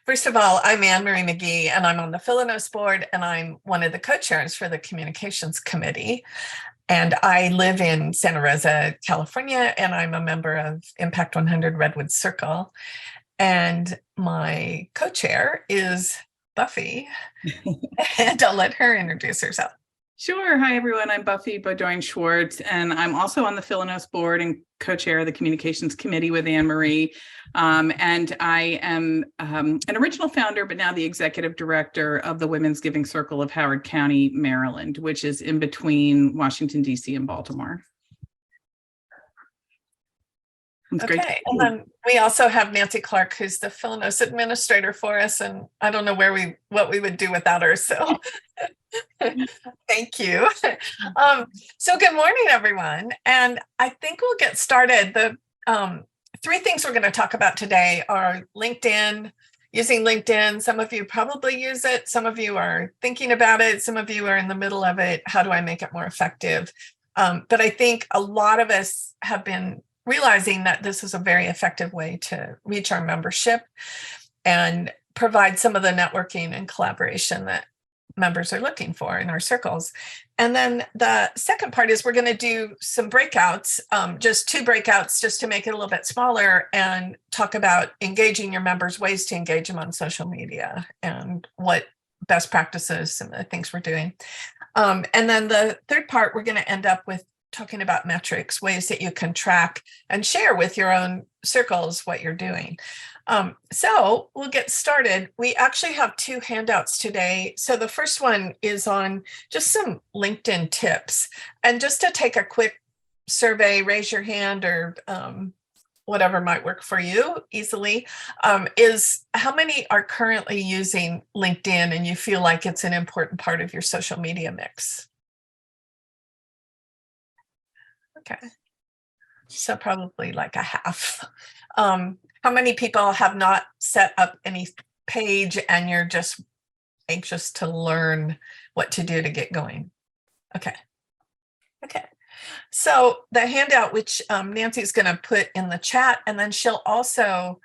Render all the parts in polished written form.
First of all, I'm Anne Marie McGee, and I'm on the Philanos board, and I'm one of the co-chairs for the communications committee. And I live in Santa Rosa, California, and I'm a member of Impact 100 Redwood Circle. And my co-chair is Buffy, and I'll let her introduce herself. Sure. Hi, everyone. I'm Buffy Beaudoin Schwartz, and I'm also on the Philanos board and co-chair of the communications committee with Anne Marie. And I am an original founder, but now the executive director of the Women's Giving Circle of Howard County, Maryland, which is in between Washington, D.C. and Baltimore. Okay, and then we also have Nancy Clark, who's the Philanos administrator for us, and I don't know what we would do without her, so thank you. So good morning, everyone, and I think we'll get started. The three things we're going to talk about today are LinkedIn, using LinkedIn. Some of you probably use it, some of you are thinking about it, some of you are in the middle of it. How do I make it more effective? But I think a lot of us have been realizing that this is a very effective way to reach our membership and provide some of the networking and collaboration that members are looking for in our circles. And then the second part is we're going to do some breakouts, just two breakouts, just to make it a little bit smaller, and talk about engaging your members, ways to engage them on social media, and what best practices and the things we're doing. And then the third part, we're going to end up with talking about metrics, ways that you can track and share with your own circles what you're doing. So we'll get started. We actually have two handouts today. So the first one is on just some LinkedIn tips. And just to take a quick survey, raise your hand, or whatever might work for you easily, is how many are currently using LinkedIn and you feel like it's an important part of your social media mix? Okay, so probably like a half. How many people have not set up any page and you're just anxious to learn what to do to get going? Okay. So the handout, which Nancy's going to put in the chat, and then she'll also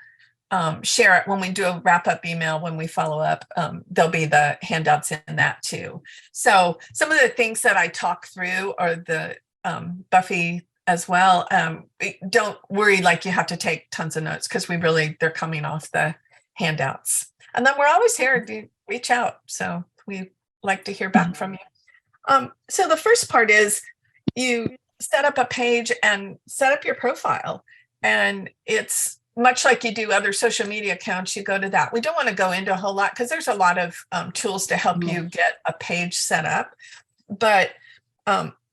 share it when we do a wrap-up email, when we follow up. There'll be the handouts in that too. So some of the things that I talk through are the Buffy as well. Don't worry like you have to take tons of notes, because they're coming off the handouts. And then we're always here to reach out. So we like to hear back from you. So the first part is you set up a page and set up your profile. And it's much like you do other social media accounts. You go to that. We don't want to go into a whole lot because there's a lot of tools to help you get a page set up. But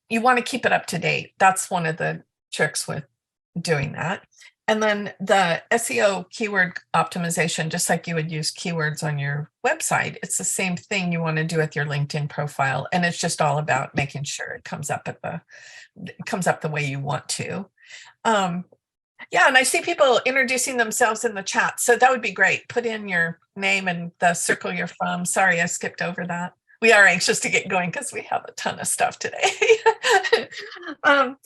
you want to keep it up to date. That's one of the tricks with doing that. And then the SEO keyword optimization, just like you would use keywords on your website, it's the same thing you want to do with your LinkedIn profile. And it's just all about making sure it comes up the way you want to. Yeah, and I see people introducing themselves in the chat. So that would be great. Put in your name and the circle you're from. Sorry, I skipped over that. We are anxious to get going because we have a ton of stuff today. And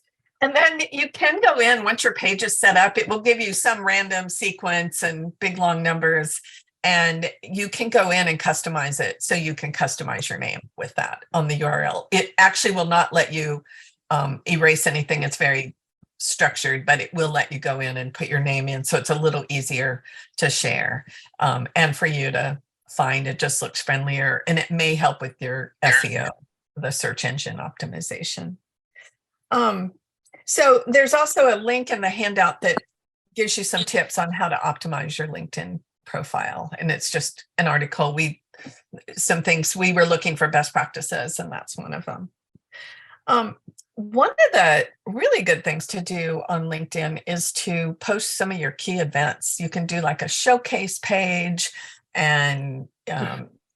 then you can go in once your page is set up. It will give you some random sequence and big long numbers, and you can go in and customize it. So you can customize your name with that on the URL. It actually will not let you erase anything. It's very structured, but it will let you go in and put your name in. So it's a little easier to share and for you to find. It just looks friendlier, and it may help with your SEO, the search engine optimization. So there's also a link in the handout that gives you some tips on how to optimize your LinkedIn profile. And it's just an article. Some things we were looking for best practices, and that's one of them. One of the really good things to do on LinkedIn is to post some of your key events. You can do like a showcase page, and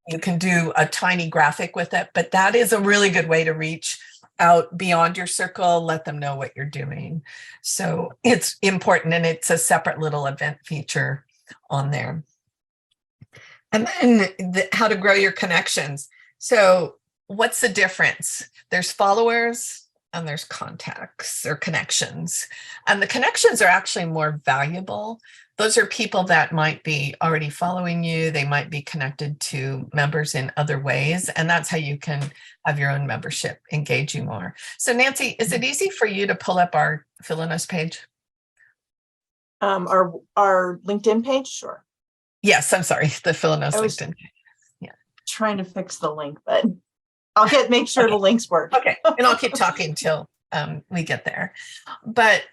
you can do a tiny graphic with it, but that is a really good way to reach out beyond your circle, let them know what you're doing. So it's important, and it's a separate little event feature on there. And then how to grow your connections. So what's the difference? There's followers and there's contacts or connections. And the connections are actually more valuable. those are people that might be already following you. They might be connected to members in other ways. And that's how you can have your own membership engage you more. So Nancy, is it easy for you to pull up our Philanos page? Our LinkedIn page? Sure. Yes, I'm sorry, the Philanos LinkedIn. Yeah. Trying to fix the link, but I'll make sure the links work. Okay, and I'll keep talking till we get there. But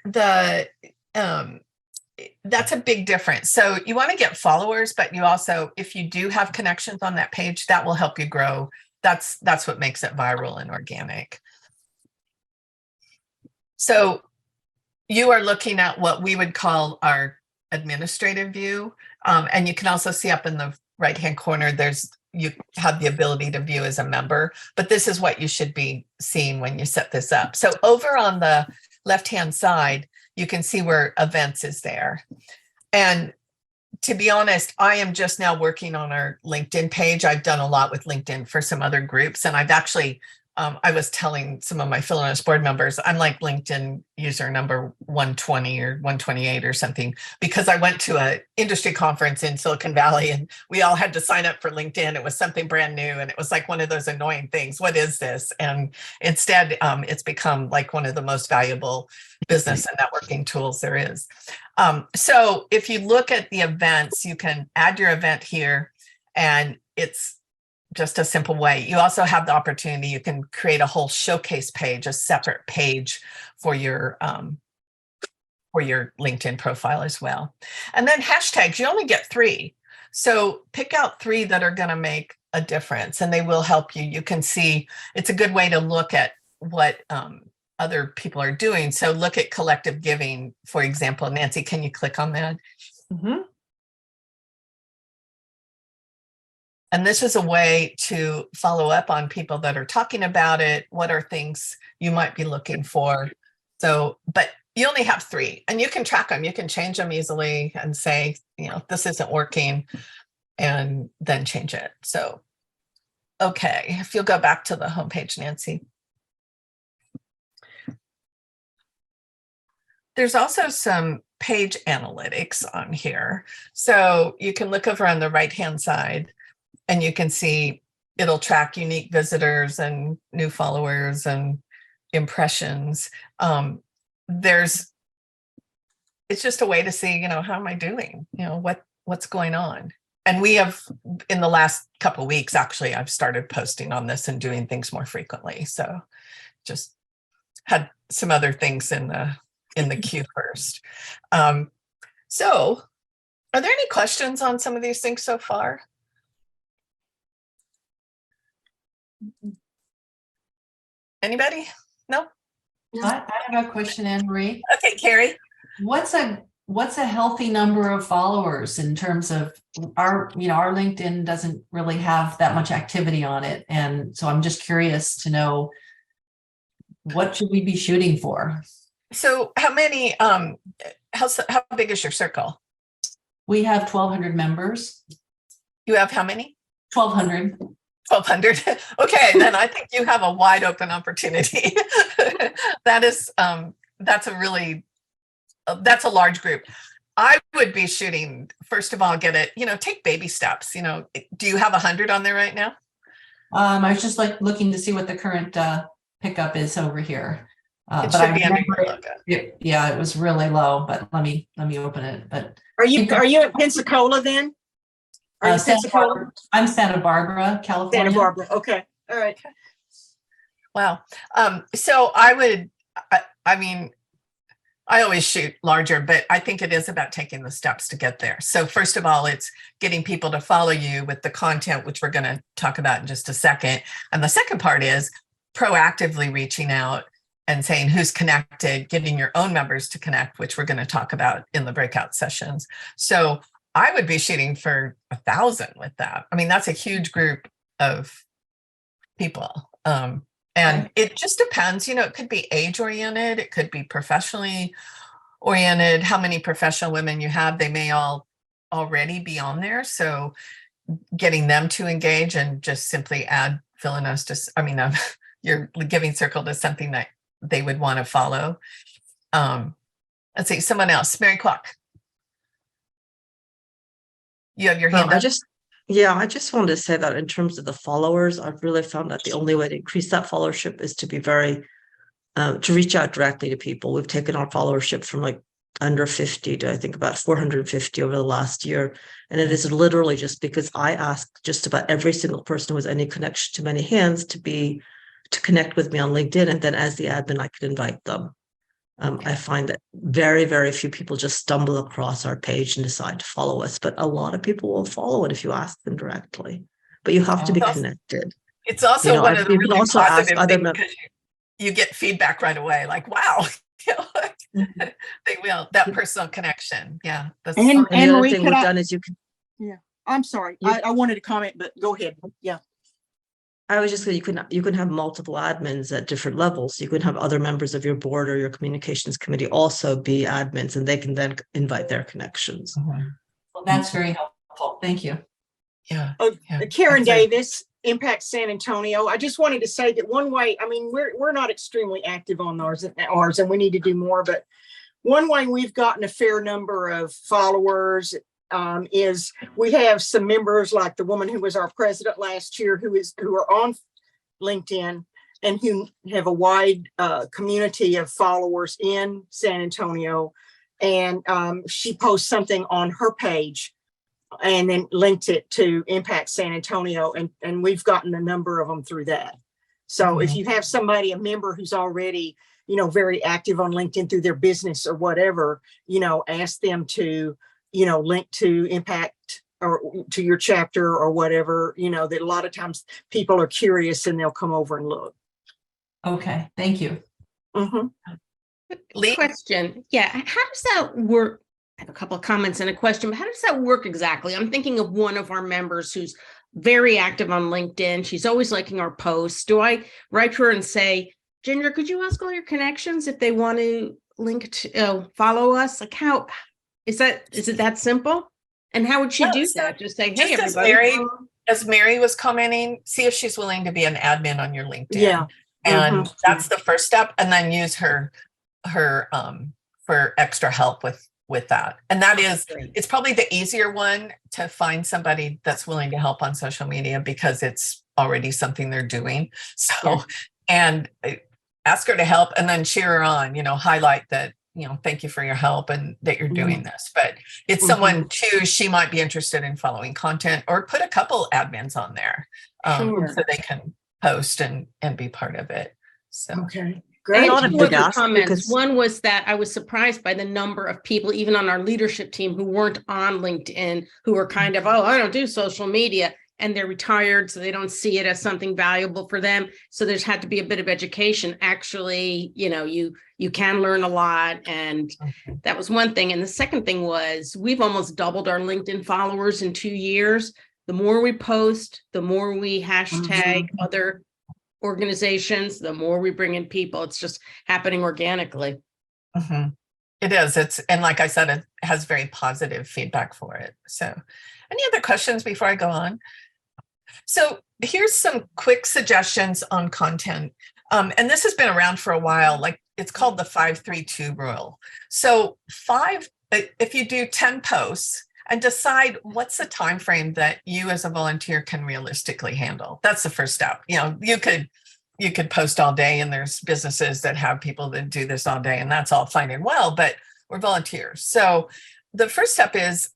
that's a big difference. So you want to get followers, but you also, if you do have connections on that page, that will help you grow. That's what makes it viral and organic. So you are looking at what we would call our administrative view. And you can also see up in the right-hand corner, you have the ability to view as a member, but this is what you should be seeing when you set this up. So over on the left-hand side, you can see where events is there. And to be honest, I am just now working on our LinkedIn page. I've done a lot with LinkedIn for some other groups, and I've actually, I was telling some of my Philanos board members, I'm like LinkedIn user number 120 or 128 or something, because I went to an industry conference in Silicon Valley and we all had to sign up for LinkedIn. It was something brand new. And it was like one of those annoying things. What is this? And instead, it's become like one of the most valuable business and networking tools there is. So if you look at the events, you can add your event here, and it's just a simple way. You also have the opportunity, you can create a whole showcase page, a separate page for your LinkedIn profile as well. And then hashtags, you only get 3. So pick out 3 that are going to make a difference, and they will help you. You can see, it's a good way to look at what other people are doing. So look at collective giving, for example. Nancy, can you click on that? Mm-hmm. And this is a way to follow up on people that are talking about it. What are things you might be looking for? So, but you only have 3, and you can track them. You can change them easily and say, this isn't working, and then change it. So, okay, if you'll go back to the homepage, Nancy. There's also some page analytics on here. So you can look over on the right-hand side, and you can see it'll track unique visitors and new followers and impressions. It's just a way to see, how am I doing? What's going on? And we have, in the last couple of weeks, actually, I've started posting on this and doing things more frequently. So just had some other things in the queue first. So are there any questions on some of these things so far? Anybody? No? I have a question, Anne Marie. Okay, Carrie. What's a healthy number of followers in terms of our LinkedIn doesn't really have that much activity on it. And so I'm just curious to know, what should we be shooting for? So how many, how big is your circle? We have 1,200 members. You have how many? 1,200. 1,200. Okay, then I think you have a wide open opportunity. That's a large group. I would be shooting, first of all, get it, take baby steps. Do you have 100 on there right now? I was just looking to see what the current pickup is over here. It should be under your logo. Yeah, it was really low, but let me open it. But Are you at Pensacola then? I'm Santa Barbara, California. Santa Barbara. Okay. All right. Wow. So I always shoot larger, but I think it is about taking the steps to get there. So first of all, it's getting people to follow you with the content, which we're going to talk about in just a second. And the second part is proactively reaching out and saying who's connected, getting your own members to connect, which we're going to talk about in the breakout sessions. So I would be shooting for 1,000 with that. I mean, that's a huge group of people. And it just depends, it could be age oriented. It could be professionally oriented. How many professional women you have, they may all already be on there. So getting them to engage and just simply add Philanos to, your giving circle to something that they would want to follow. Let's see, someone else, Mary Kwok. You have your hand up? I just wanted to say that in terms of the followers, I've really found that the only way to increase that followership is to be to reach out directly to people. We've taken our followership from like under 50 to I think about 450 over the last year. And it is literally just because I asked just about every single person who has any connection to Many Hands to connect with me on LinkedIn. And then as the admin, I could invite them. I find that very, very few people just stumble across our page and decide to follow us, but a lot of people will follow it if you ask them directly. But you have to be connected. It's also one of the really also ask positive other things because you get feedback right away, like, wow, they will, that personal connection. Yeah. And the other thing we've done is I'm sorry. I wanted to comment, but go ahead. Yeah. I was just saying you can have multiple admins at different levels. You can have other members of your board or your communications committee also be admins, and they can then invite their connections. Well, that's very helpful. Thank you. Yeah. Karen Davis, Impact San Antonio. I just wanted to say that one way, I mean, we're not extremely active on ours, and we need to do more, but one way we've gotten a fair number of followers is we have some members like the woman who was our president last year who are on LinkedIn and who have a wide community of followers in San Antonio. And she posts something on her page and then linked it to Impact San Antonio. And we've gotten a number of them through that. So if you have somebody, a member who's already, very active on LinkedIn through their business or whatever, ask them to link to Impact or to your chapter or whatever, that a lot of times people are curious and they'll come over and look. Okay, thank you. Question. Yeah. How does that work? I have a couple of comments and a question, but how does that work exactly? I'm thinking of one of our members who's very active on LinkedIn. She's always liking our posts. Do I write to her and say, Ginger, could you ask all your connections if they want to link to follow us? Like how is it that simple? And how would she do that? Just say, hey, everybody. As Mary was commenting, see if she's willing to be an admin on your LinkedIn. Yeah. And that's the first step. And then use her for extra help with that. And that is, it's probably the easier one to find somebody that's willing to help on social media because it's already something they're doing. So, and ask her to help and then cheer her on, highlight that, thank you for your help and that you're doing this. But it's someone too, she might be interested in following content or put a couple admins on there so they can post and be part of it. So, okay. Great. Comments. One was that I was surprised by the number of people, even on our leadership team, who weren't on LinkedIn, who were kind of, I don't do social media. And they're retired, so they don't see it as something valuable for them. So there's had to be a bit of education. Actually, you can learn a lot. And that was one thing. And the second thing was we've almost doubled our LinkedIn followers in 2 years. The more we post, the more we hashtag other organizations, the more we bring in people. It's just happening organically. It is. And like I said, it has very positive feedback for it. So any other questions before I go on? So here's some quick suggestions on content. And this has been around for a while, like it's called the 5-3-2 rule. So if you do 10 posts and decide what's the time frame that you as a volunteer can realistically handle. That's the first step. You could post all day and there's businesses that have people that do this all day and that's all fine and well, but we're volunteers. So the first step is,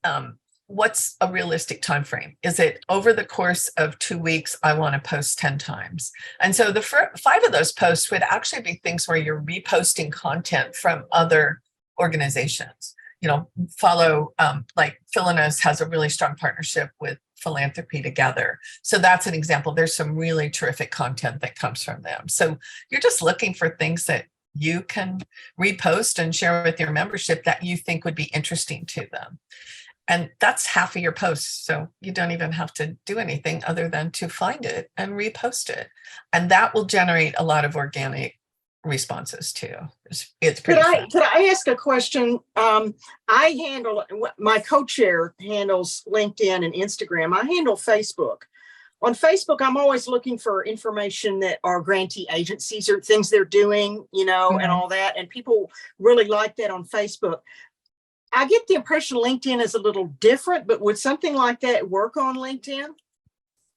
what's a realistic time frame? Is it over the course of 2 weeks, I want to post 10 times? And so the 5 of those posts would actually be things where you're reposting content from other organizations. Follow like Philanos has a really strong partnership with Philanthropy Together. So that's an example. There's some really terrific content that comes from them. So you're just looking for things that you can repost and share with your membership that you think would be interesting to them. And that's half of your posts. So you don't even have to do anything other than to find it and repost it. And that will generate a lot of organic responses too. It's pretty fun. Could I ask a question? My co-chair handles LinkedIn and Instagram. I handle Facebook. On Facebook, I'm always looking for information that our grantee agencies or things they're doing, and all that. And people really like that on Facebook. I get the impression LinkedIn is a little different, but would something like that work on LinkedIn?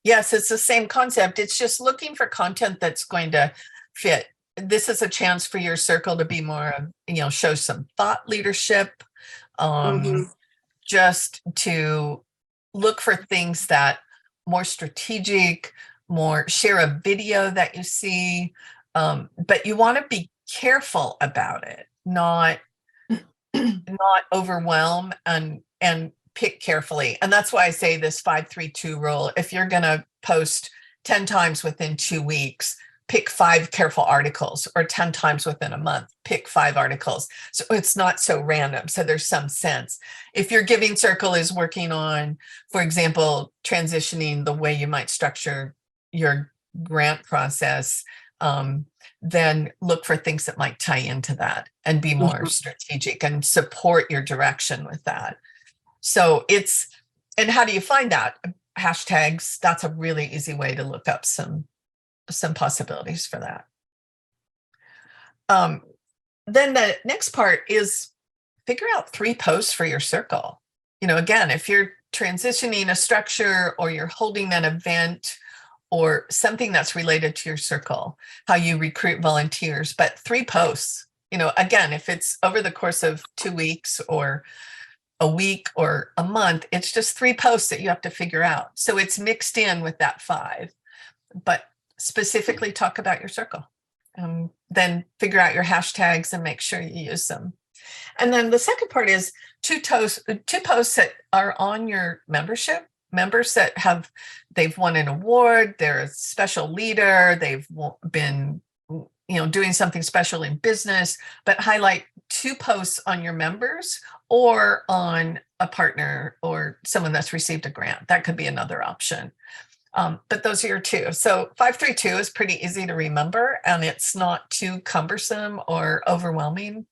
Yes, it's the same concept. It's just looking for content that's going to fit. This is a chance for your circle to be more, show some thought leadership, just to look for things that more strategic, more share a video that you see, but you want to be careful about it, not overwhelm and pick carefully. And that's why I say this 5-3-2 rule. If you're going to post 10 times within 2 weeks, pick 5 careful articles, or 10 times within a month, pick 5 articles. So it's not so random. So there's some sense. If your giving circle is working on, for example, transitioning the way you might structure your grant process, then look for things that might tie into that and be more strategic and support your direction with that. So and how do you find that? Hashtags, that's a really easy way to look up some possibilities for that. Then the next part is figure out 3 posts for your circle. Again, if you're transitioning a structure or you're holding an event or something that's related to your circle, how you recruit volunteers, but 3 posts, again, if it's over the course of 2 weeks or a week or a month, it's just 3 posts that you have to figure out. So it's mixed in with that 5, but specifically talk about your circle. Then figure out your hashtags and make sure you use them. And then the second part is 2 posts that are on your membership, members that they've won an award, they're a special leader, they've been doing something special in business, but highlight 2 posts on your members or on a partner or someone that's received a grant. That could be another option. But those are your 2. So 5-3-2 is pretty easy to remember, and it's not too cumbersome or overwhelming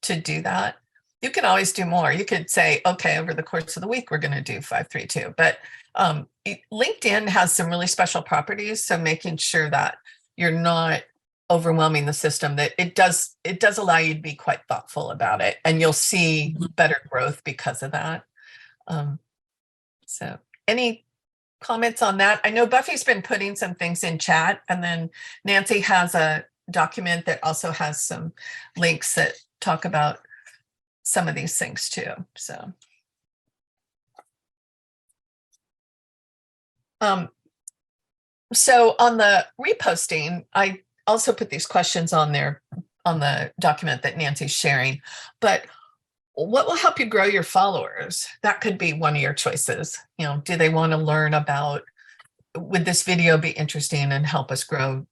to do that. You can always do more. You could say, okay, over the course of the week, we're going to do 5-3-2. But LinkedIn has some really special properties. So making sure that you're not overwhelming the system, that it does allow you to be quite thoughtful about it, and you'll see better growth because of that. So any comments on that? I know Buffy's been putting some things in chat, and then Nancy has a document that also has some links that talk about some of these things too. So so on the reposting, I also put these questions on there on the document that Nancy's sharing, but what will help you grow your followers? That could be one of your choices. Do they want to learn about, would this video be interesting and help us grow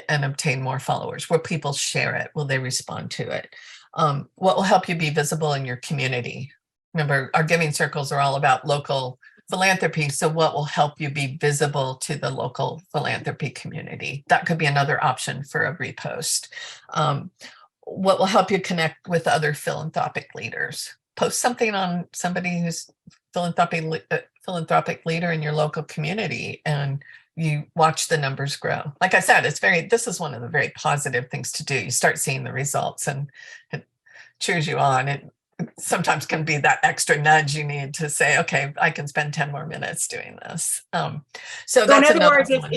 and obtain more followers? Will people share it? Will they respond to it? What will help you be visible in your community? Remember, our giving circles are all about local philanthropy. So what will help you be visible to the local philanthropy community? That could be another option for a repost. What will help you connect with other philanthropic leaders? Post something on somebody who's philanthropic leader in your local community, and you watch the numbers grow. Like I said, this is one of the very positive things to do. You start seeing the results and it cheers you on. It sometimes can be that extra nudge you need to say, okay, I can spend 10 more minutes doing this. So that's in other words, one.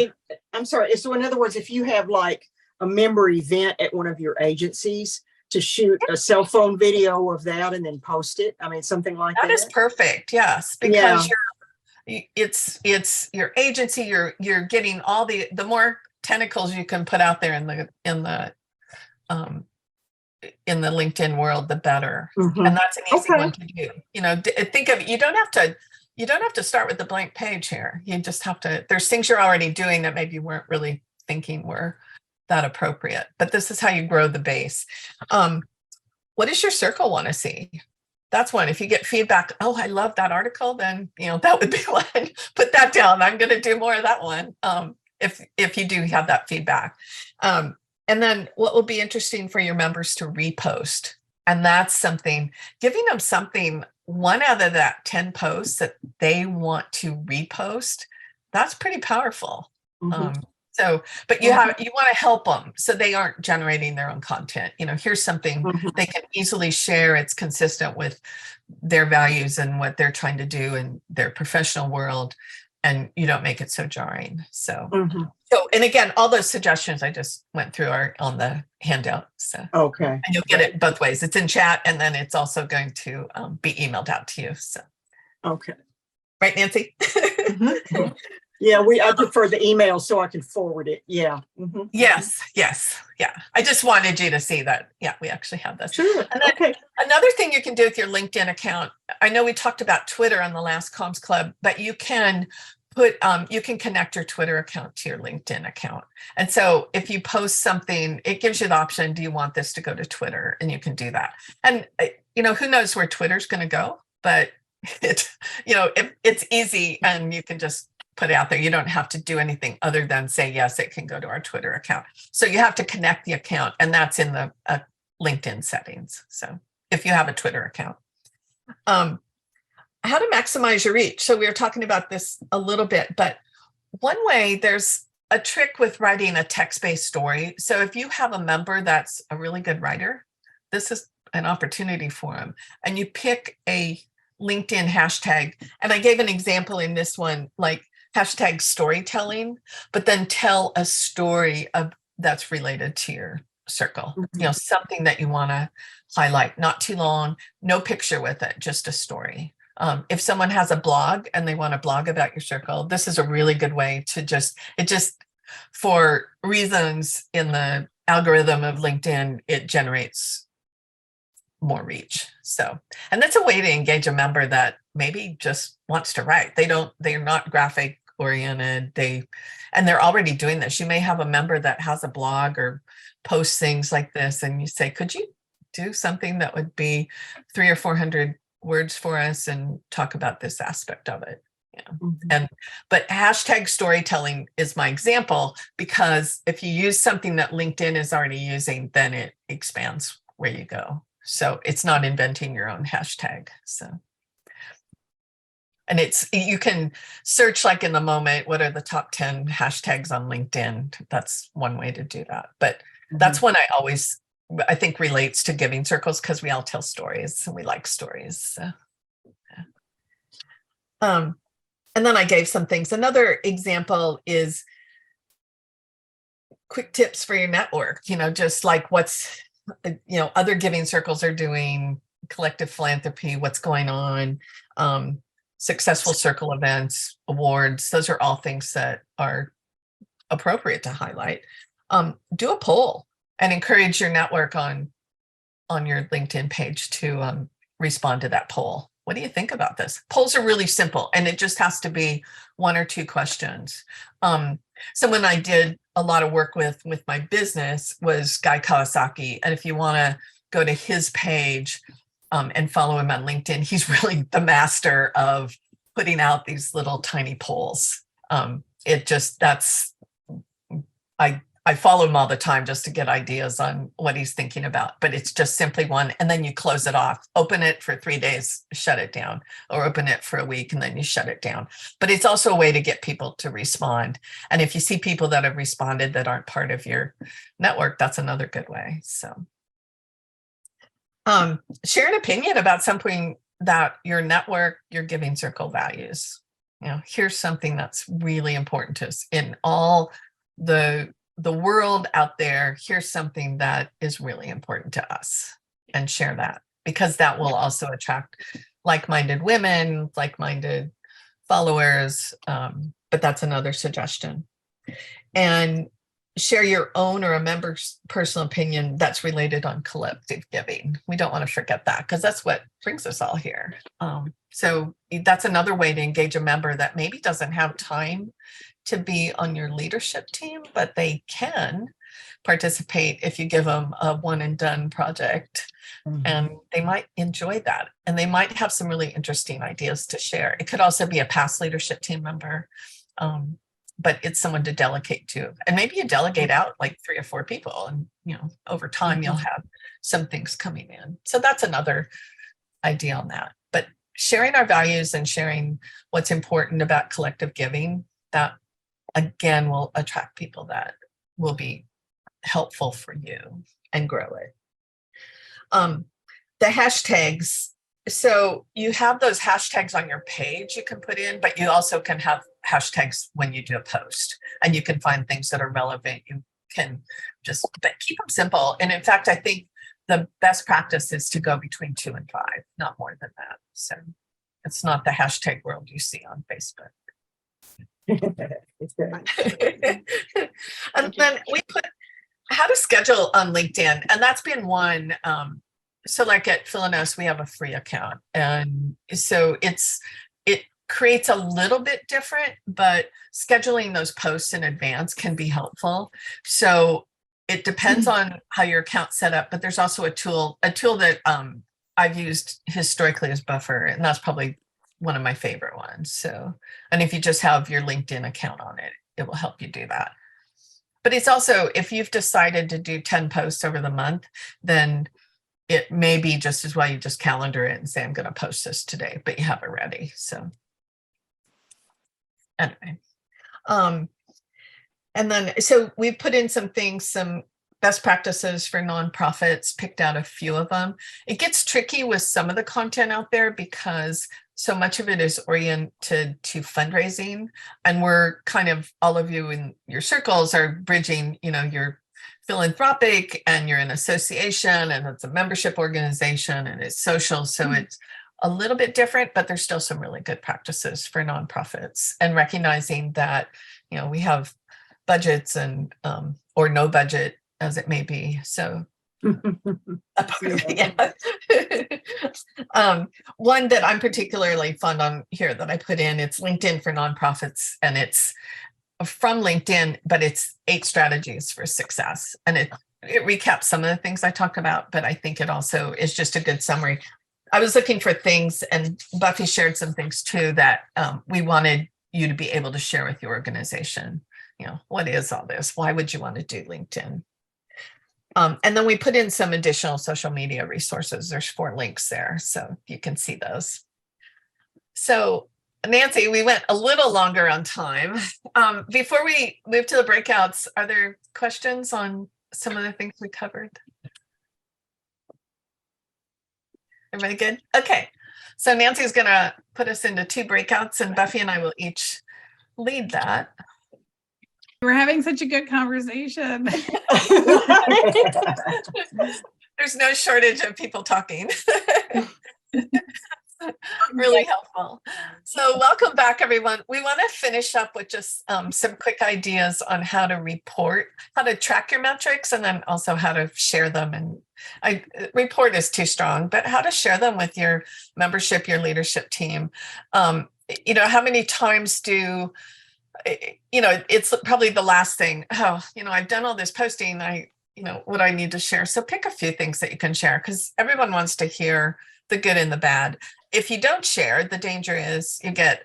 in other words, if you have like a member event at one of your agencies, to shoot a cell phone video of that and then post it. I mean, something like that. That is perfect. Yes, because it's your agency. You're getting all the more tentacles you can put out there in the LinkedIn world, the better. And that's an easy one to do. Think of, you don't have to start with the blank page here. You just have to, there's things you're already doing that maybe you weren't really thinking were that appropriate, but this is how you grow the base. What does your circle want to see? That's one. If you get feedback, oh, I love that article, then that would be one. Put that down. I'm going to do more of that one. If you do have that feedback. And then what will be interesting for your members to repost? And that's something, giving them something, one out of that 10 posts that they want to repost, that's pretty powerful. So So, but you want to help them so they aren't generating their own content. Here's something they can easily share. It's consistent with their values and what they're trying to do in their professional world, and you don't make it so jarring. So, and again, all those suggestions I just went through are on the handout. So, Okay. and you'll get it both ways. It's in chat, and then it's also going to be emailed out to you. So, Okay. Right, Nancy? Yeah, I prefer the email so I can forward it. Yeah. Yes. Yeah. I just wanted you to see that. Yeah, we actually have this. Sure. And then Okay. another thing you can do with your LinkedIn account, I know we talked about Twitter on the last Comms Club, but you can you can connect your Twitter account to your LinkedIn account. And so if you post something, it gives you the option, do you want this to go to Twitter? And you can do that. And, who knows where Twitter's going to go, but it's easy and you can just put it out there. You don't have to do anything other than say, yes, it can go to our Twitter account. So you have to connect the account, and that's in the LinkedIn settings. So if you have a Twitter account, how to maximize your reach. So we were talking about this a little bit, but one way, there's a trick with writing a text-based story. So if you have a member that's a really good writer, this is an opportunity for them. And you pick a LinkedIn hashtag. And I gave an example in this one, like hashtag storytelling, but then tell a story that's related to your circle, something that you want to highlight, not too long, no picture with it, just a story. If someone has a blog and they want to blog about your circle, this is a really good way to for reasons in the algorithm of LinkedIn, it generates more reach. So, and that's a way to engage a member that maybe just wants to write. They're not graphic oriented. And they're already doing this. You may have a member that has a blog or posts things like this, and you say, could you do something that would be 300 or 400 words for us and talk about this aspect of it? But hashtag storytelling is my example, because if you use something that LinkedIn is already using, then it expands where you go. So it's not inventing your own hashtag. So, and you can search, like in the moment, what are the top 10 hashtags on LinkedIn? That's one way to do that. But that's one I think relates to giving circles, because we all tell stories and we like stories. So, and then I gave some things. Another example is quick tips for your network, just like what's, other giving circles are doing, collective philanthropy, what's going on, successful circle events, awards. Those are all things that are appropriate to highlight. Do a poll and encourage your network on your LinkedIn page to respond to that poll. What do you think about this? Polls are really simple, and it just has to be 1 or 2 questions. Someone I did a lot of work with my business was Guy Kawasaki. And if you want to go to his page and follow him on LinkedIn, he's really the master of putting out these little tiny polls. I follow him all the time just to get ideas on what he's thinking about, but it's just simply one. And then you close it off, open it for 3 days, shut it down, or open it for a week and then you shut it down. But it's also a way to get people to respond. And if you see people that have responded that aren't part of your network, that's another good way. So share an opinion about something that your network, your giving circle values. Here's something that's really important to us in all the world out there. Here's something that is really important to us, and share that, because that will also attract like-minded women, like-minded followers. But that's another suggestion. And share your own or a member's personal opinion that's related on collective giving. We don't want to forget that, because that's what brings us all here. So that's another way to engage a member that maybe doesn't have time to be on your leadership team, but they can participate if you give them a one and done project. And they might enjoy that, and they might have some really interesting ideas to share. It could also be a past leadership team member, but it's someone to delegate to. And maybe you delegate out like 3 or 4 people, and over time you'll have some things coming in. So that's another idea on that. But sharing our values and sharing what's important about collective giving, that again, will attract people that will be helpful for you and grow it. The hashtags. So you have those hashtags on your page you can put in, but you also can have hashtags when you do a post, and you can find things that are relevant. You can just keep them simple. And in fact, I think the best practice is to go between 2 and 5, not more than that. So it's not the hashtag world you see on Facebook. And then we put how to schedule on LinkedIn, and that's been one. So like at Philanos, we have a free account, and so it creates a little bit different, but scheduling those posts in advance can be helpful. So it depends on how your account's set up, but there's also a tool that I've used historically as Buffer, and that's probably one of my favorite ones. So, and if you just have your LinkedIn account on it, it will help you do that. But it's also, if you've decided to do 10 posts over the month, then it may be just as well you just calendar it and say, I'm going to post this today, but you have it ready. So anyway, and then, so we put in some things, some best practices for nonprofits, picked out a few of them. It gets tricky with some of the content out there because so much of it is oriented to fundraising, and we're kind of, all of you in your circles are bridging, you're philanthropic and you're an association and it's a membership organization and it's social. So it's a little bit different, but there's still some really good practices for nonprofits, and recognizing that, we have budgets and, or no budget as it may be. So yeah. One that I'm particularly fond on here that I put in, it's LinkedIn for nonprofits, and it's from LinkedIn, but it's 8 strategies for success. And it recaps some of the things I talk about, but I think it also is just a good summary. I was looking for things, and Buffy shared some things too that we wanted you to be able to share with your organization. What is all this? Why would you want to do LinkedIn? And then we put in some additional social media resources. There's 4 links there, so you can see those. So Nancy, we went a little longer on time. Before we move to the breakouts, are there questions on some of the things we covered? Everybody good? Okay. So Nancy's going to put us into 2 breakouts, and Buffy and I will each lead that. We're having such a good conversation. There's no shortage of people talking. Really helpful. So welcome back, everyone. We want to finish up with just some quick ideas on how to report, how to track your metrics, and then also how to share them. And report is too strong, but how to share them with your membership, your leadership team. How many times do, it's probably the last thing. I've done all this posting. What I need to share. So pick a few things that you can share, because everyone wants to hear the good and the bad. If you don't share, the danger is you get,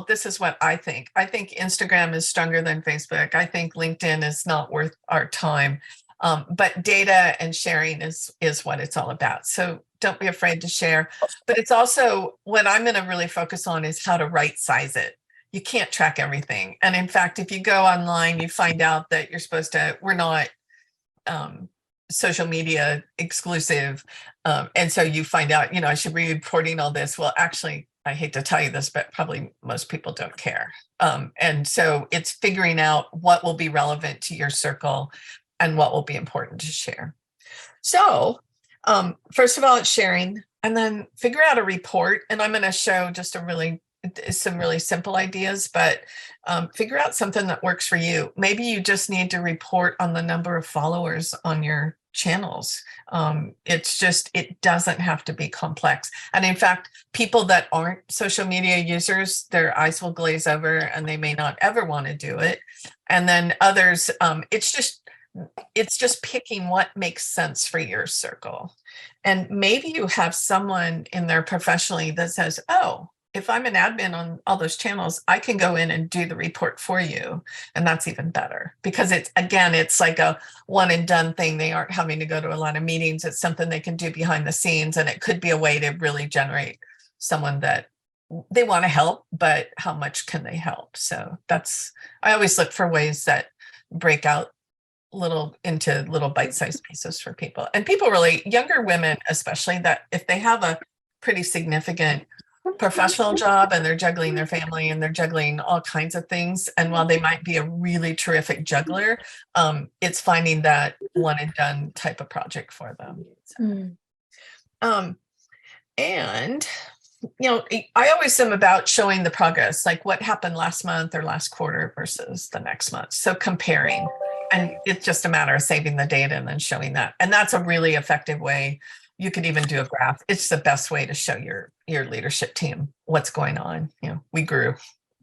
this is what I think. I think Instagram is stronger than Facebook. I think LinkedIn is not worth our time. But data and sharing is what it's all about. So don't be afraid to share. But it's also, what I'm going to really focus on is how to right size it. You can't track everything. And in fact, if you go online, you find out that we're not social media exclusive. And so you find out, I should be reporting all this. Well, actually, I hate to tell you this, but probably most people don't care. And so it's figuring out what will be relevant to your circle and what will be important to share. So first of all, it's sharing, and then figure out a report. And I'm going to show just some really simple ideas, but figure out something that works for you. Maybe you just need to report on the number of followers on your channels. It doesn't have to be complex. And in fact, people that aren't social media users, their eyes will glaze over and they may not ever want to do it. And then others, it's just picking what makes sense for your circle. And maybe you have someone in there professionally that says, if I'm an admin on all those channels, I can go in and do the report for you. And that's even better, because it's like a one and done thing. They aren't having to go to a lot of meetings. It's something they can do behind the scenes. And it could be a way to really generate someone that they want to help, but how much can they help? So I always look for ways that break out into little bite-sized pieces for people. And people really, younger women especially, that if they have a pretty significant professional job and they're juggling their family and they're juggling all kinds of things, and while they might be a really terrific juggler, it's finding that one and done type of project for them. And I always am about showing the progress, like what happened last month or last quarter versus the next month. So comparing, and it's just a matter of saving the data and then showing that. And that's a really effective way. You could even do a graph. It's the best way to show your leadership team what's going on. We grew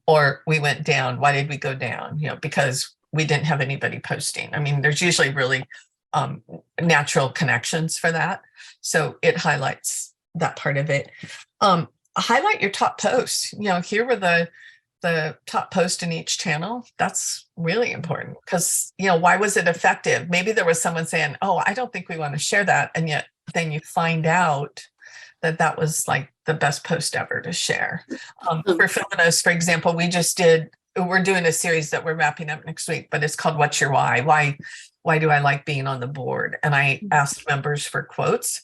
or we went down. Why did we go down? Because we didn't have anybody posting. I mean, there's usually really natural connections for that. So it highlights that part of it. Highlight your top posts. Here were the top post in each channel. That's really important because, why was it effective? Maybe there was someone saying, oh, I don't think we want to share that. And yet then you find out that was like the best post ever to share. For Philanos, for example, we're doing a series that we're wrapping up next week, but it's called What's Your Why? Why do I like being on the board? And I asked members for quotes.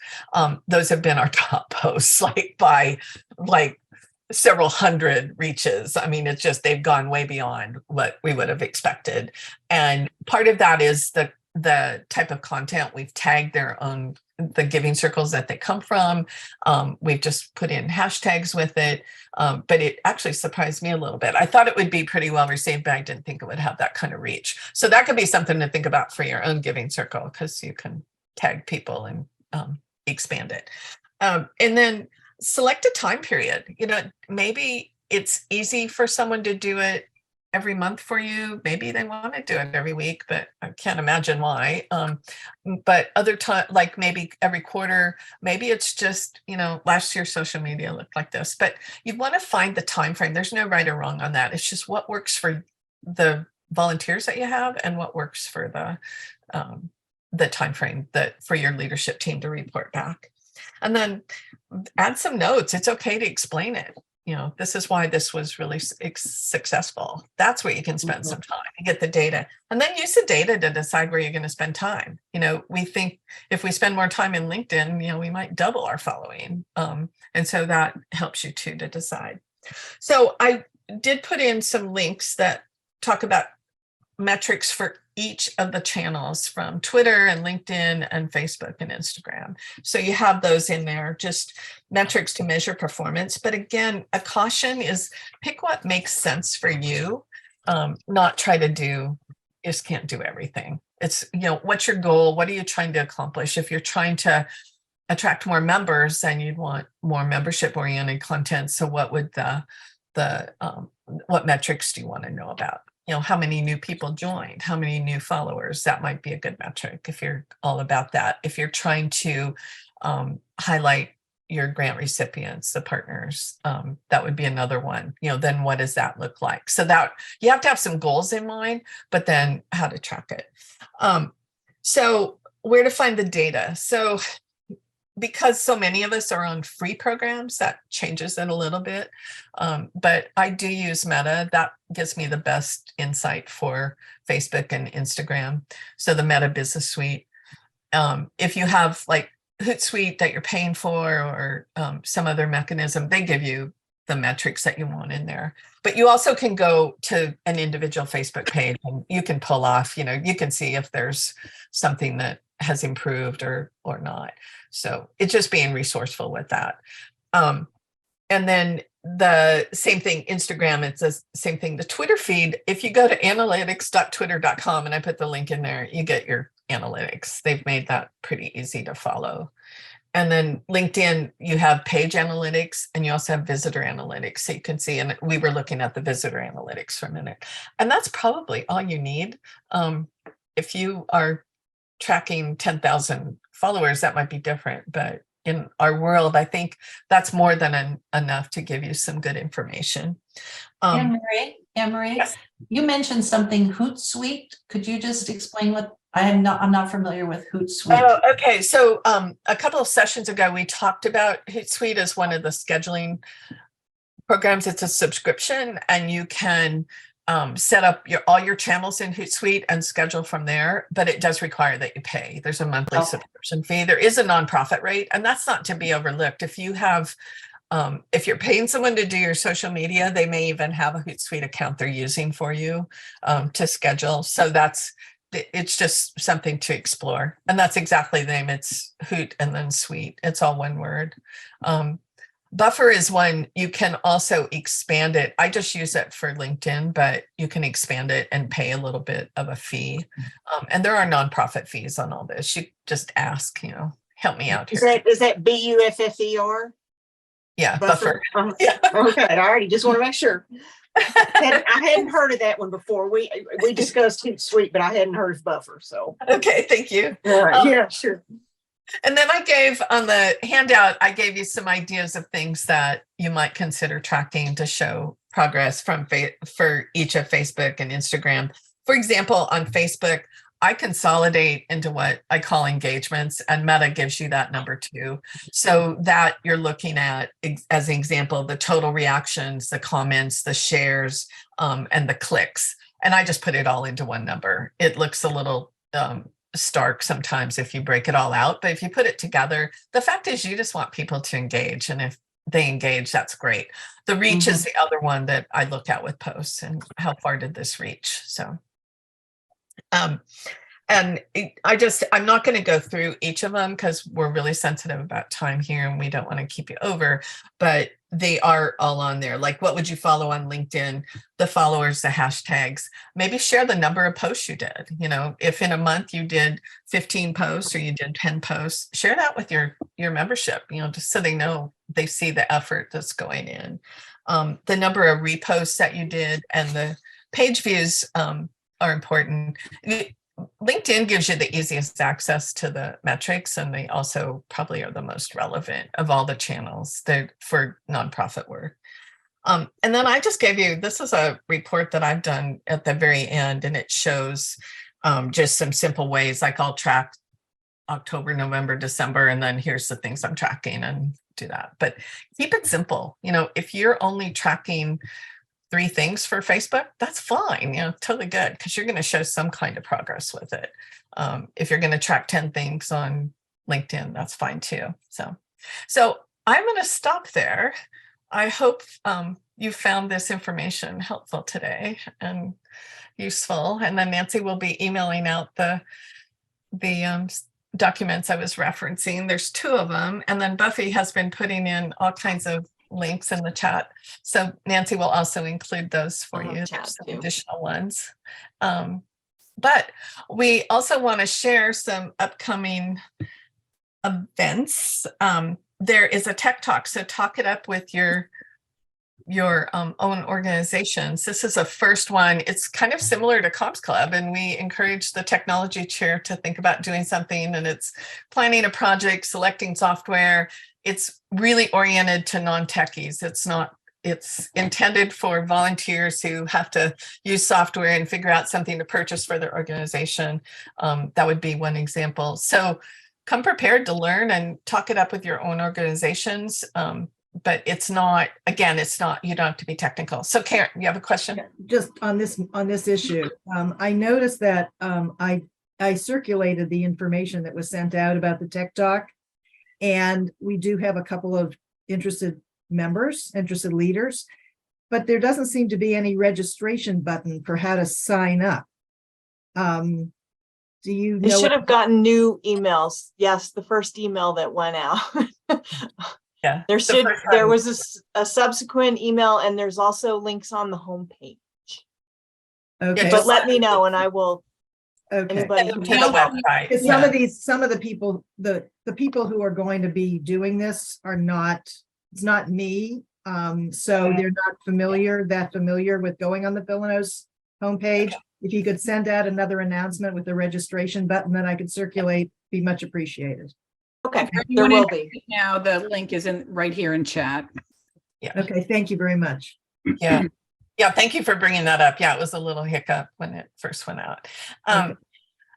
Those have been our top posts, by several hundred reaches. I mean, it's just, they've gone way beyond what we would have expected. And part of that is the type of content. We've tagged the giving circles that they come from. We've just put in hashtags with it. But it actually surprised me a little bit. I thought it would be pretty well received, but I didn't think it would have that kind of reach. So that could be something to think about for your own giving circle, because you can tag people and expand it. And then select a time period. Maybe it's easy for someone to do it every month for you. Maybe they want to do it every week, but I can't imagine why. But other time, like maybe every quarter, maybe it's just, last year social media looked like this, but you want to find the time frame. There's no right or wrong on that. It's just what works for the volunteers that you have and what works for the time frame for your leadership team to report back. And then add some notes. It's okay to explain it. This is why this was really successful. That's where you can spend some time and get the data, and then use the data to decide where you're going to spend time. We think if we spend more time in LinkedIn, we might double our following. And so that helps you too to decide. So I did put in some links that talk about metrics for each of the channels from Twitter and LinkedIn and Facebook and Instagram. So you have those in there, just metrics to measure performance. But again, a caution is pick what makes sense for you, not try to just can't do everything. It's, what's your goal? What are you trying to accomplish? If you're trying to attract more members, then you'd want more membership oriented content. So what would what metrics do you want to know about? How many new people joined, how many new followers? That might be a good metric if you're all about that. If you're trying to highlight your grant recipients, the partners, that would be another one. Then what does that look like? So that you have to have some goals in mind, but then how to track it. So where to find the data? So because so many of us are on free programs, that changes it a little bit. But I do use Meta. That gives me the best insight for Facebook and Instagram. So the Meta Business Suite. If you have like Hootsuite that you're paying for or some other mechanism, they give you the metrics that you want in there. But you also can go to an individual Facebook page and you can pull off, you can see if there's something that has improved or not. So it's just being resourceful with that. And then the same thing, Instagram, it's the same thing. The Twitter feed, if you go to analytics.twitter.com and I put the link in there, you get your analytics. They've made that pretty easy to follow. And then LinkedIn, you have page analytics and you also have visitor analytics. So you can see, and we were looking at the visitor analytics for a minute. And that's probably all you need. If you are tracking 10,000 followers, that might be different. But in our world, I think that's more than enough to give you some good information. Anne-Marie, yes. You mentioned something Hootsuite. Could you just explain what I'm not familiar with Hootsuite? Oh, okay. So a couple of sessions ago, we talked about Hootsuite as one of the scheduling programs. It's a subscription, and you can set up all your channels in Hootsuite and schedule from there, but it does require that you pay. There's a monthly subscription fee. There is a nonprofit rate, and that's not to be overlooked. If you have, if you're paying someone to do your social media, they may even have a Hootsuite account they're using for you to schedule. So it's just something to explore. And that's exactly the name. It's Hoot and then Suite. It's all one word. Buffer is one you can also expand it. I just use it for LinkedIn, but you can expand it and pay a little bit of a fee. And there are nonprofit fees on all this. You just ask, help me out here. Is that BUFFER? Yeah, Buffer. Yeah. Okay, all righty. Just want to make sure. I hadn't heard of that one before. We discussed Hootsuite, but I hadn't heard of Buffer. So okay, thank you. All right. Yeah, sure. And then I gave on the handout, I gave you some ideas of things that you might consider tracking to show progress for each of Facebook and Instagram. For example, on Facebook, I consolidate into what I call engagements, and Meta gives you that number too. So that you're looking at, as an example, the total reactions, the comments, the shares, and the clicks. And I just put it all into one number. It looks a little stark sometimes if you break it all out, but if you put it together, the fact is you just want people to engage, and if they engage, that's great. The reach is the other one that I look at with posts, and how far did this reach? So and I'm not going to go through each of them because we're really sensitive about time here and we don't want to keep you over, but they are all on there. Like, what would you follow on LinkedIn? The followers, the hashtags, maybe share the number of posts you did. If in a month you did 15 posts or you did 10 posts, share that with your membership, just so they know, they see the effort that's going in. The number of reposts that you did and the page views are important. LinkedIn gives you the easiest access to the metrics, and they also probably are the most relevant of all the channels for nonprofit work. And then I just gave you, this is a report that I've done at the very end, and it shows just some simple ways, like I'll track October, November, December, and then here's the things I'm tracking, and do that. But keep it simple. If you're only tracking 3 things for Facebook, that's fine, totally good, because you're going to show some kind of progress with it. If you're going to track 10 things on LinkedIn, that's fine too. So I'm going to stop there. I hope you found this information helpful today and useful. And then Nancy will be emailing out the documents I was referencing. There's 2 of them. And then Buffy has been putting in all kinds of links in the chat. So Nancy will also include those for you. There's some additional ones. But we also want to share some upcoming events. There is a tech talk, so talk it up with your own organizations. This is a first one. It's kind of similar to Comms Club, and we encourage the technology chair to think about doing something, and it's planning a project, selecting software. It's really oriented to non-techies. It's intended for volunteers who have to use software and figure out something to purchase for their organization. That would be one example. So come prepared to learn and talk it up with your own organizations. But it's not, you don't have to be technical. So Karen, you have a question? Just on this issue. I noticed that I circulated the information that was sent out about the tech talk. And we do have a couple of interested leaders, but there doesn't seem to be any registration button for how to sign up. Do you know? They should have gotten new emails. Yes, the first email that went out. Yeah. There was a subsequent email, and there's also links on the homepage. Okay. But let me know and I will. Okay. Anybody To the website. Some of the people, the people who are going to be doing this it's not me. So they're not familiar with going on the Philanos homepage. If you could send out another announcement with the registration button that I could circulate, be much appreciated. Okay, there will be. Now the link is right here in chat. Yeah. Okay, thank you very much. Yeah. Yeah, thank you for bringing that up. Yeah, it was a little hiccup when it first went out.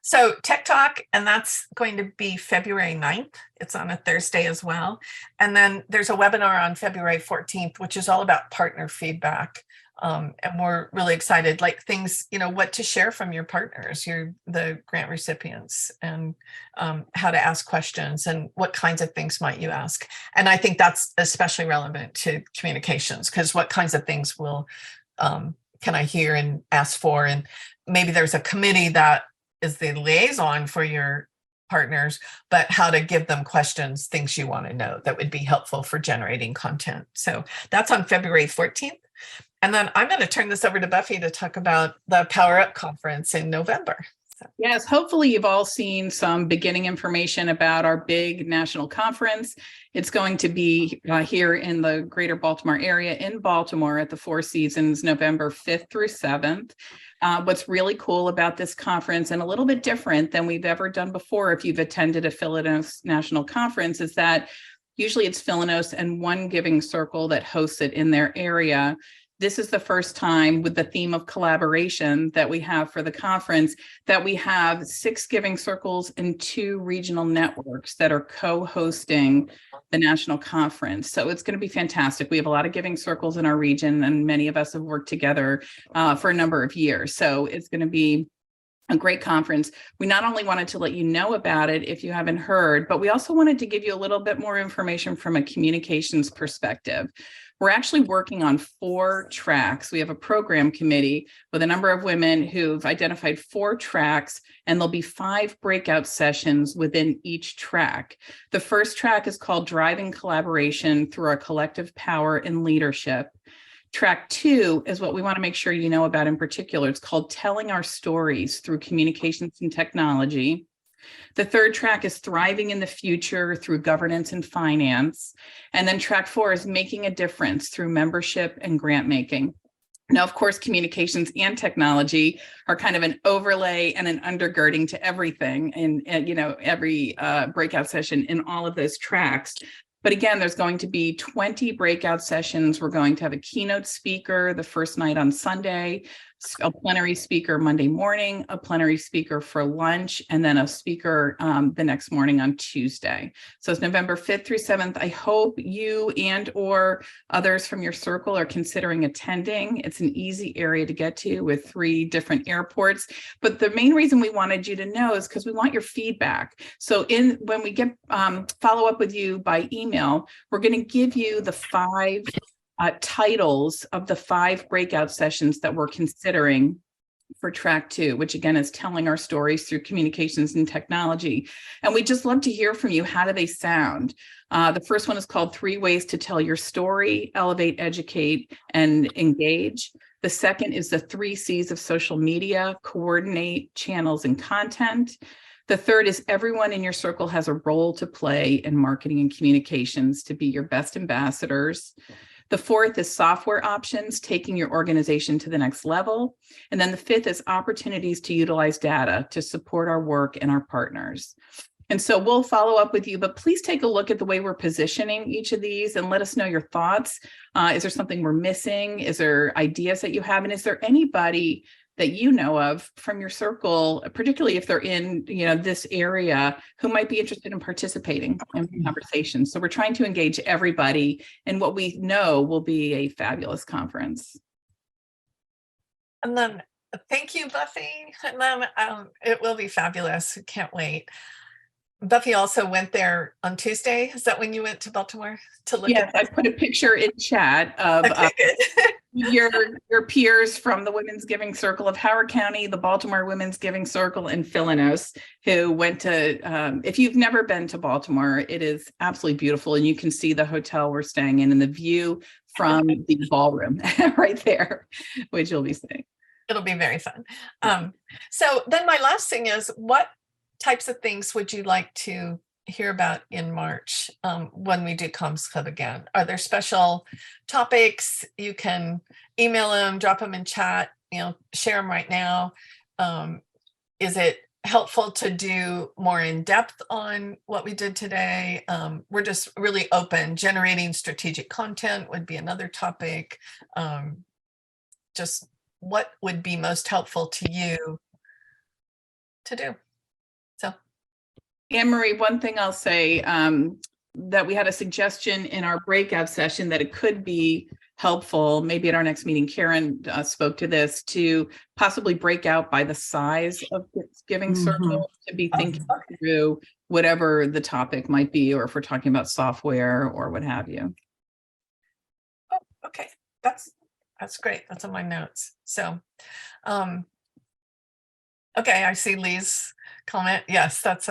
So Tech Talk, and that's going to be February 9th. It's on a Thursday as well. And then there's a webinar on February 14th, which is all about partner feedback. And we're really excited, like things, what to share from your partners, the grant recipients, and how to ask questions and what kinds of things might you ask. And I think that's especially relevant to communications, because what kinds of things can I hear and ask for? And maybe there's a committee that is the liaison for your partners, but how to give them questions, things you want to know that would be helpful for generating content. So that's on February 14th. And then I'm going to turn this over to Buffy to talk about the Power Up conference in November. Yes, hopefully you've all seen some beginning information about our big national conference. It's going to be here in the greater Baltimore area in Baltimore at the Four Seasons, November 5th through 7th. What's really cool about this conference, and a little bit different than we've ever done before if you've attended a Philanos National Conference, is that usually it's Philanos and one giving circle that hosts it in their area. This is the first time, with the theme of collaboration that we have for the conference, that we have 6 giving circles and 2 regional networks that are co-hosting the national conference. So it's going to be fantastic. We have a lot of giving circles in our region, and many of us have worked together for a number of years. So it's going to be a great conference. We not only wanted to let you know about it if you haven't heard, but we also wanted to give you a little bit more information from a communications perspective. We're actually working on 4 tracks. We have a program committee with a number of women who've identified 4 tracks, and there'll be 5 breakout sessions within each track. The first track is called Driving Collaboration Through Our Collective Power and Leadership. Track 2 is what we want to make sure you know about in particular. It's called Telling Our Stories Through Communications and Technology. The third track is Thriving in the Future Through Governance and Finance. And then track 4 is Making a Difference Through Membership and Grant Making. Now, of course, communications and technology are kind of an overlay and an undergirding to everything in every breakout session in all of those tracks. But again, there's going to be 20 breakout sessions. We're going to have a keynote speaker the first night on Sunday, a plenary speaker Monday morning, a plenary speaker for lunch, and then a speaker the next morning on Tuesday. So it's November 5th through 7th. I hope you and or others from your circle are considering attending. It's an easy area to get to with 3 different airports. But the main reason we wanted you to know is because we want your feedback. So when we get follow up with you by email, we're going to give you the 5 titles of the 5 breakout sessions that we're considering for track 2, which again is Telling Our Stories Through Communications and Technology. And we just love to hear from you. How do they sound? The first one is called 3 Ways to Tell Your Story, Elevate, Educate, and Engage. The second is the 3 C's of Social Media, Coordinate, Channels, and Content. The third is Everyone in Your Circle has a role to play in marketing and communications to be your best ambassadors. The 4th is Software Options, Taking Your Organization to the Next Level. And then the 5th is Opportunities to Utilize Data to Support Our Work and our partners. And so we'll follow up with you, but please take a look at the way we're positioning each of these and let us know your thoughts. Is there something we're missing? Is there ideas that you have? And is there anybody that you know of from your circle, particularly if they're in this area, who might be interested in participating in conversations? So we're trying to engage everybody in what we know will be a fabulous conference. And then thank you, Buffy. And then it will be fabulous. Can't wait. Buffy also went there on Tuesday. Is that when you went to Baltimore to look at? Yes, I put a picture in chat of your peers from the Women's Giving Circle of Howard County, the Baltimore Women's Giving Circle, and Philanos, who went to, if you've never been to Baltimore, it is absolutely beautiful. And you can see the hotel we're staying in and the view from the ballroom right there, which you'll be seeing. It'll be very fun. So then my last thing is, what types of things would you like to hear about in March when we do Comms Club again? Are there special topics? You can email them, drop them in chat, share them right now. Is it helpful to do more in depth on what we did today? We're just really open. Generating strategic content would be another topic. Just what would be most helpful to you to do? Anne Marie, one thing I'll say, that we had a suggestion in our breakout session that it could be helpful, maybe at our next meeting, Karen spoke to this, to possibly break out by the size of giving circle, to be thinking through whatever the topic might be, or if we're talking about software or what have you. Oh, okay, that's great. That's on my notes. So, okay, I see Lee's comment. Yes, that's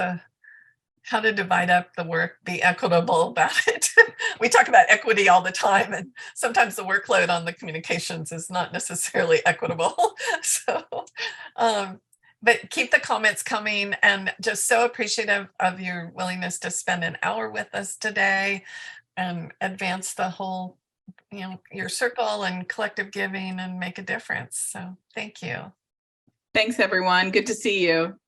how to divide up the work, be equitable about it. We talk about equity all the time, and sometimes the workload on the communications is not necessarily equitable. So, but keep the comments coming, and just so appreciative of your willingness to spend an hour with us today and advance the whole, your circle and collective giving and make a difference. So thank you. Thanks, everyone. Good to see you.